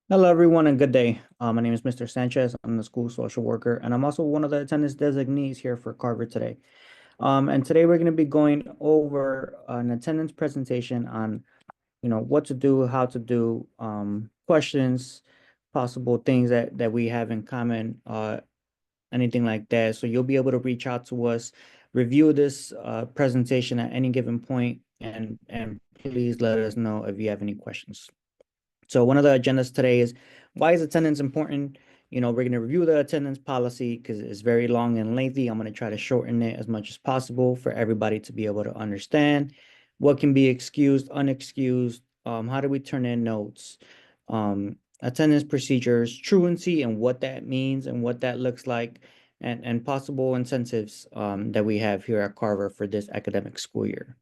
Hello, everyone, and good day. My name is Mr. Sanchez. I'm the school social worker, and I'm also one of the attendance designees here for Carver today. And today we're going to be going over an attendance presentation on, what to do, how to do, questions, possible things that we have in common, anything like that. So you'll be able to reach out to us, review this presentation at any given point, and please let us know if you have any questions. So one of the agendas today is why is attendance important? We're going to review the attendance policy because it's very long and lengthy. I'm going to try to shorten it as much as possible for everybody to be able to understand what can be excused, unexcused, how do we turn in notes, attendance procedures, truancy and what that means and what that looks like, and possible incentives that we have here at Carver for this academic school year.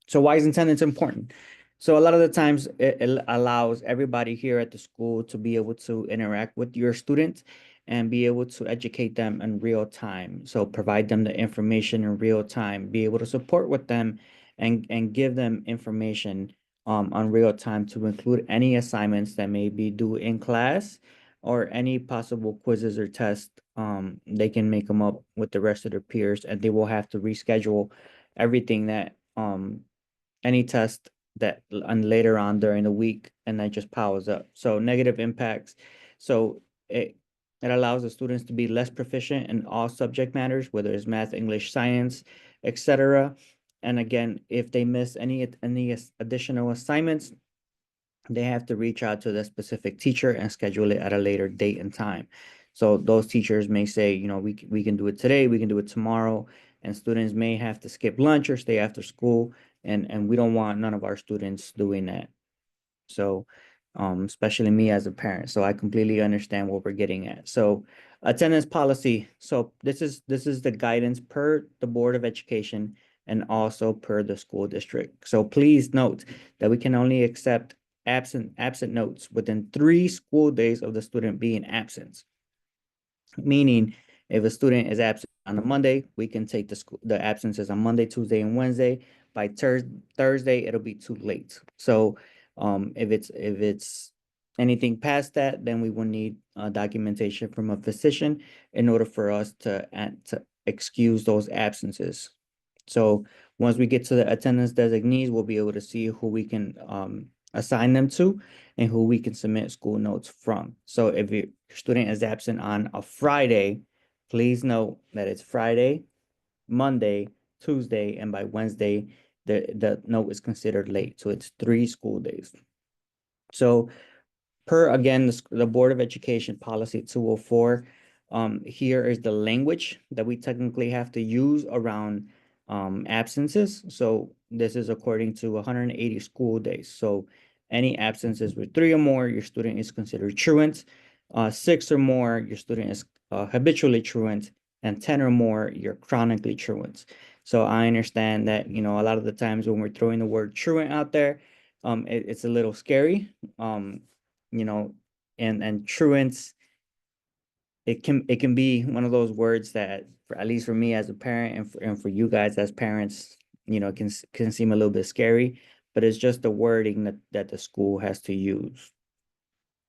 So why is attendance important? So a lot of the times it allows everybody here at the school to be able to interact with your students and be able to educate them in real time. So provide them the information in real time, be able to support with them and give them information on real time to include any assignments that may be due in class or any possible quizzes or tests. They can make them up with the rest of their peers and they will have to reschedule everything that any test that and later on during the week and that just powers up. So negative impacts. So it allows the students to be less proficient in all subject matters, whether it's math, English, science, etc. And again, if they miss any additional assignments, they have to reach out to the specific teacher and schedule it at a later date and time. So those teachers may say, we can do it today, we can do it tomorrow, and students may have to skip lunch or stay after school, and we don't want none of our students doing that. So, especially me as a parent. So I completely understand what we're getting at. So attendance policy. So this is the guidance per the Board of Education and also per the school district. So please note that we can only accept absent notes within 3 school days of the student being absent. Meaning, if a student is absent on a Monday, we can take the absences on Monday, Tuesday, and Wednesday. By Thursday, it'll be too late. So, if it's anything past that, then we will need documentation from a physician in order for us to excuse those absences. So once we get to the attendance designees, we'll be able to see who we can assign them to and who we can submit school notes from. So if your student is absent on a Friday, please note that it's Friday, Monday, Tuesday, and by Wednesday, the note is considered late. So it's 3 school days. So per again, the Board of Education Policy 204, here is the language that we technically have to use around absences. So this is according to 180 school days. So any absences with 3 or more, your student is considered truant. 6 or more, your student is habitually truant, and 10 or more, you're chronically truant. So I understand that, a lot of the times when we're throwing the word truant out there, it's a little scary. You know, and truants, it can be one of those words that, at least for me as a parent and for you guys as parents, can seem a little bit scary, but it's just the wording that the school has to use.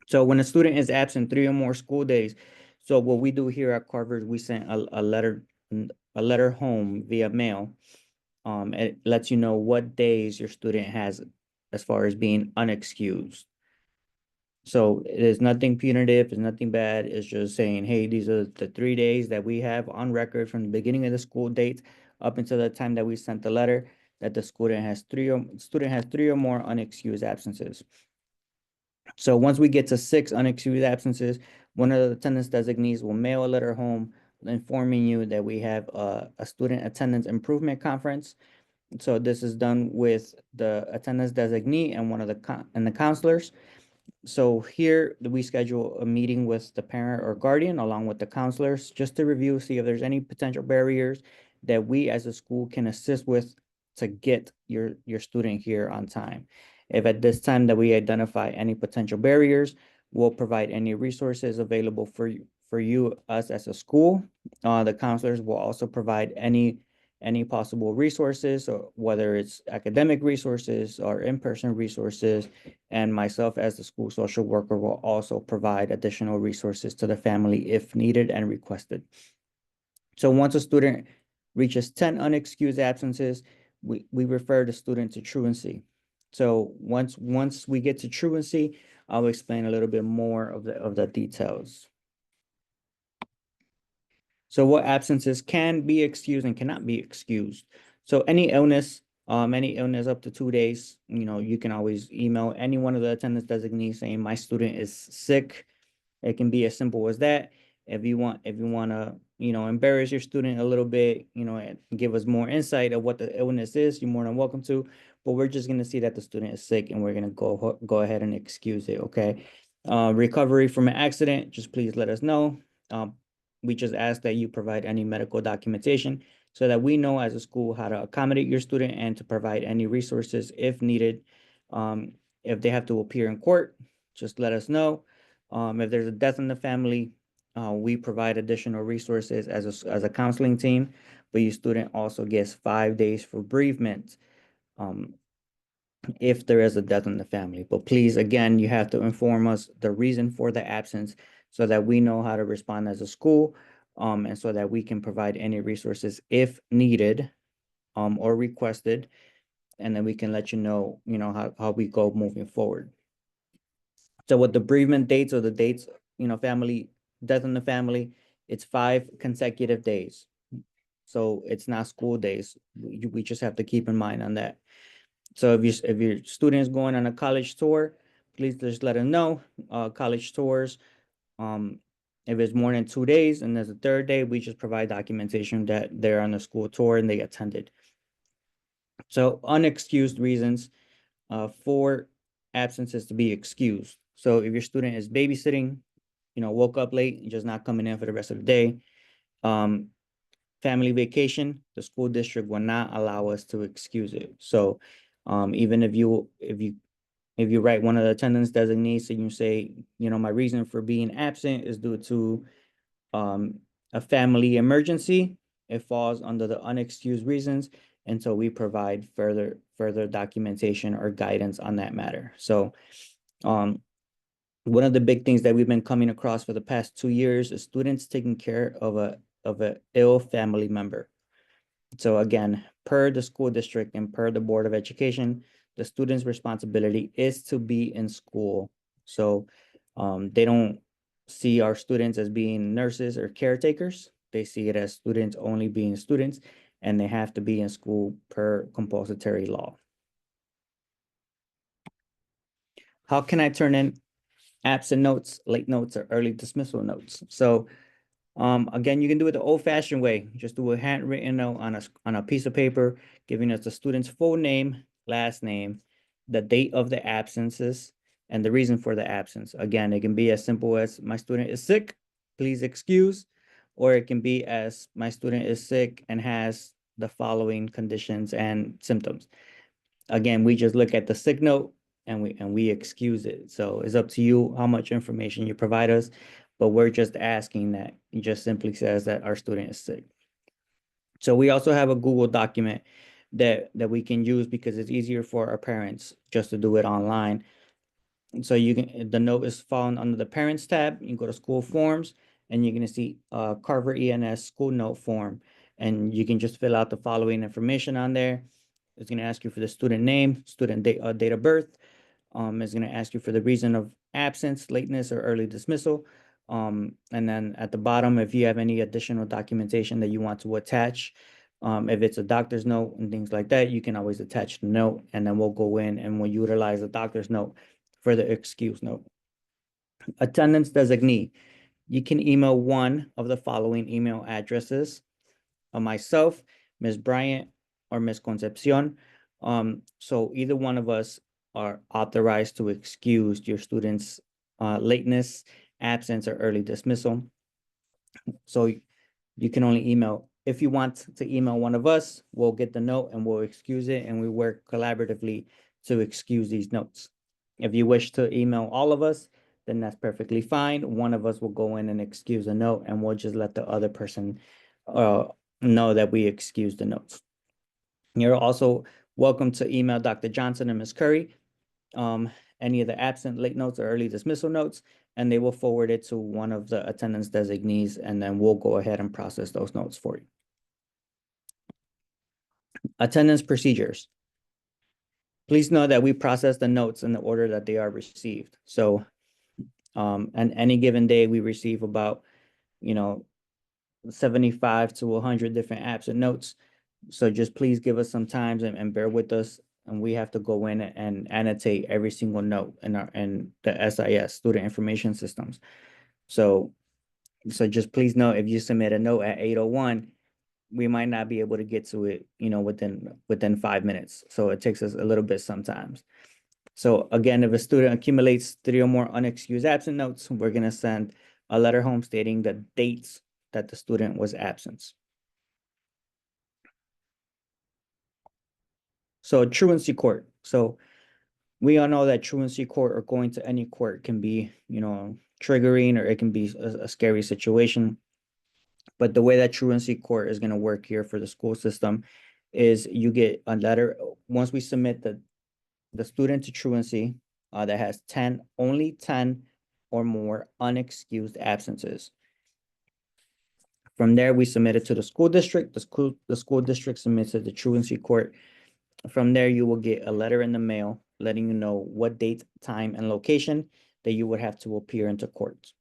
So when a student is absent 3 or more school days, so what we do here at Carver is we send a letter home via mail. It lets you know what days your student has as far as being unexcused. So it is nothing punitive, it's nothing bad. It's just saying, hey, these are the 3 days that we have on record from the beginning of the school date up until the time that we sent the letter that the student has 3 or more unexcused absences. So once we get to 6 unexcused absences, one of the attendance designees will mail a letter home informing you that we have a student attendance improvement conference. So this is done with the attendance designee and one of the counselors. So here we schedule a meeting with the parent or guardian along with the counselors just to review, see if there's any potential barriers that we as a school can assist with to get your student here on time. If at this time that we identify any potential barriers, we'll provide any resources available for you, us as a school. The counselors will also provide any any possible resources, or whether it's academic resources or in-person resources. And myself as the school social worker will also provide additional resources to the family if needed and requested. So once a student reaches 10 unexcused absences, we refer the student to truancy. So once we get to truancy, I'll explain a little bit more of the details. So what absences can be excused and cannot be excused. So any illness up to 2 days, you can always email any one of the attendance designees saying my student is sick. It can be as simple as that. If you want to, embarrass your student a little bit, and give us more insight of what the illness is, you're more than welcome to. But we're just going to see that the student is sick and we're going to go ahead and excuse it, okay? Recovery from an accident, just please let us know. We just ask that you provide any medical documentation so that we know as a school how to accommodate your student and to provide any resources if needed. If they have to appear in court, just let us know. If there's a death in the family, we provide additional resources as a counseling team, but your student also gets 5 days for bereavement if there is a death in the family. But please, again, you have to inform us the reason for the absence so that we know how to respond as a school, and so that we can provide any resources if needed, or requested, and then we can let you know, how we go moving forward. So with the bereavement dates or the dates, family death in the family, it's 5 consecutive days. So it's not school days. We just have to keep in mind on that. So if your student is going on a college tour, please just let them know. College tours, um, if it's more than 2 days and there's a third day, we just provide documentation that they're on a school tour and they attended. So unexcused reasons for absences to be excused. So if your student is babysitting, woke up late and just not coming in for the rest of the day, family vacation, the school district will not allow us to excuse it. So even if you write one of the attendance designees and you say, my reason for being absent is due to a family emergency, it falls under the unexcused reasons. And so we provide further documentation or guidance on that matter. So one of the big things that we've been coming across for the past 2 years is students taking care of a ill family member. So again, per the school district and per the Board of Education, the student's responsibility is to be in school. So they don't see our students as being nurses or caretakers. They see it as students only being students, and they have to be in school per compulsory law. How can I turn in absent notes, late notes, or early dismissal notes? So again, you can do it the old-fashioned way. Just do a handwritten note on a piece of paper, giving us the student's full name, last name, the date of the absences, and the reason for the absence. Again, it can be as simple as my student is sick, please excuse, or it can be as my student is sick and has the following conditions and symptoms. Again, we just look at the sick note and we excuse it. So it's up to you how much information you provide us, but we're just asking that it just simply says that our student is sick. So we also have a Google document that we can use because it's easier for our parents just to do it online. So the note is found under the parents tab. You can go to school forms and you're gonna see Carver ENS school note form, and you can just fill out the following information on there. It's gonna ask you for the student name, student date of birth. It's gonna ask you for the reason of absence, lateness, or early dismissal. And then at the bottom, if you have any additional documentation that you want to attach, if it's a doctor's note and things like that, you can always attach the note, and then we'll go in and we'll utilize the doctor's note for the excuse note. Attendance designee. You can email one of the following email addresses: myself, Ms. Bryant, or Ms. Concepcion. So either one of us are authorized to excuse your student's lateness, absence, or early dismissal. So you can only email. If you want to email one of us, we'll get the note and we'll excuse it, and we work collaboratively to excuse these notes. If you wish to email all of us, then that's perfectly fine. One of us will go in and excuse a note, and we'll just let the other person know that we excuse the notes. You're also welcome to email Dr. Johnson and Ms. Curry any of the absent, late notes, or early dismissal notes, and they will forward it to one of the attendance designees, and then we'll go ahead and process those notes for you. Attendance procedures. Please know that we process the notes in the order that they are received. So on any given day, we receive about, 75 to 100 different absent notes. So just please give us some time and bear with us. And we have to go in and annotate every single note in the SIS, Student Information Systems. So just please know if you submit a note at 8:01, we might not be able to get to it, within 5 minutes. So it takes us a little bit sometimes. So again, if a student accumulates 3 or more unexcused absent notes, we're gonna send a letter home stating the dates that the student was absent. So truancy court. So we all know that truancy court or going to any court can be, triggering, or it can be a scary situation. But the way that truancy court is going to work here for the school system is you get a letter once we submit the student to truancy that has only 10 or more unexcused absences. From there, we submit it to the school district. The school district submits it to truancy court. From there, you will get a letter in the mail letting you know what date, time, and location that you would have to appear into court.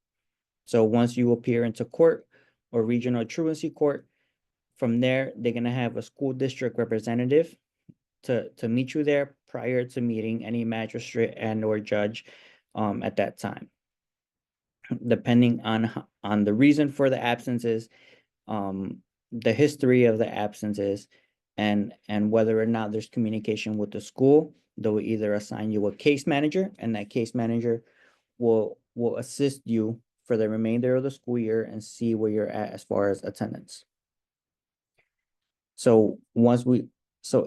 So once you appear into court or regional truancy court, from there, they're going to have a school district representative to meet you there prior to meeting any magistrate and or judge at that time. Depending on the reason for the absences, the history of the absences, and whether or not there's communication with the school, they will either assign you a case manager, and that case manager will assist you for the remainder of the school year and see where you're at as far as attendance. So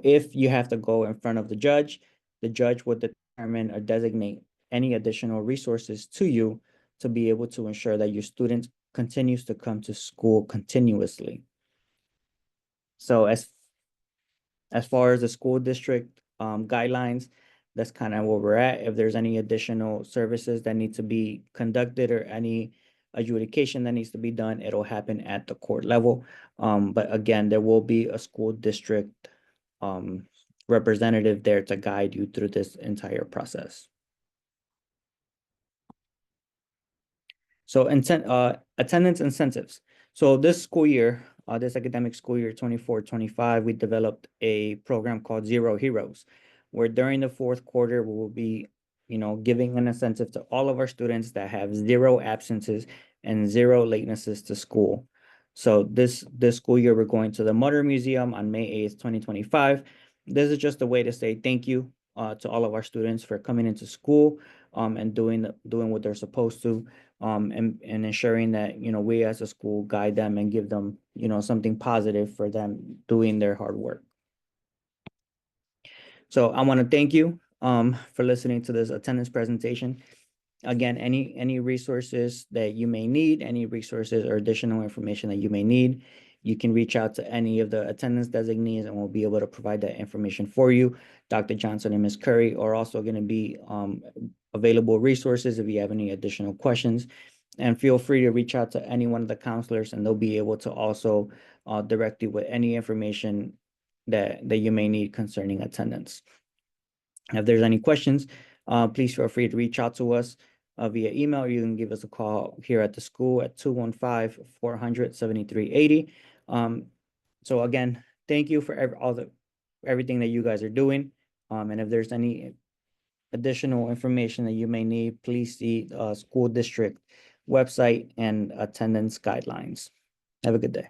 if you have to go in front of the judge will determine or designate any additional resources to you to be able to ensure that your student continues to come to school continuously. So as far as the school district guidelines, that's kind of where we're at. If there's any additional services that need to be conducted or any adjudication that needs to be done, it'll happen at the court level. But again, there will be a school district representative there to guide you through this entire process. So attendance incentives. So this school year, this academic school year 24-25, we developed a program called Zero Heroes, where during the fourth quarter, we will be, giving an incentive to all of our students that have 0 absences and 0 latenesses to school. So this school year, we're going to the Mutter Museum on May 8th, 2025. This is just a way to say thank you to all of our students for coming into school and doing what they're supposed to. And ensuring that, we as a school guide them and give them, something positive for them doing their hard work. So I want to thank you for listening to this attendance presentation. Again, any resources that you may need, any resources or additional information that you may need, you can reach out to any of the attendance designees and we'll be able to provide that information for you. Dr. Johnson and Ms. Curry are also going to be available resources if you have any additional questions. And feel free to reach out to any one of the counselors and they'll be able to also direct you with any information that you may need concerning attendance. If there's any questions, please feel free to reach out to us via email, or you can give us a call here at the school at 215-400-7380. So again, thank you for everything that you guys are doing. And if there's any additional information that you may need, please see school district website and attendance guidelines. Have a good day.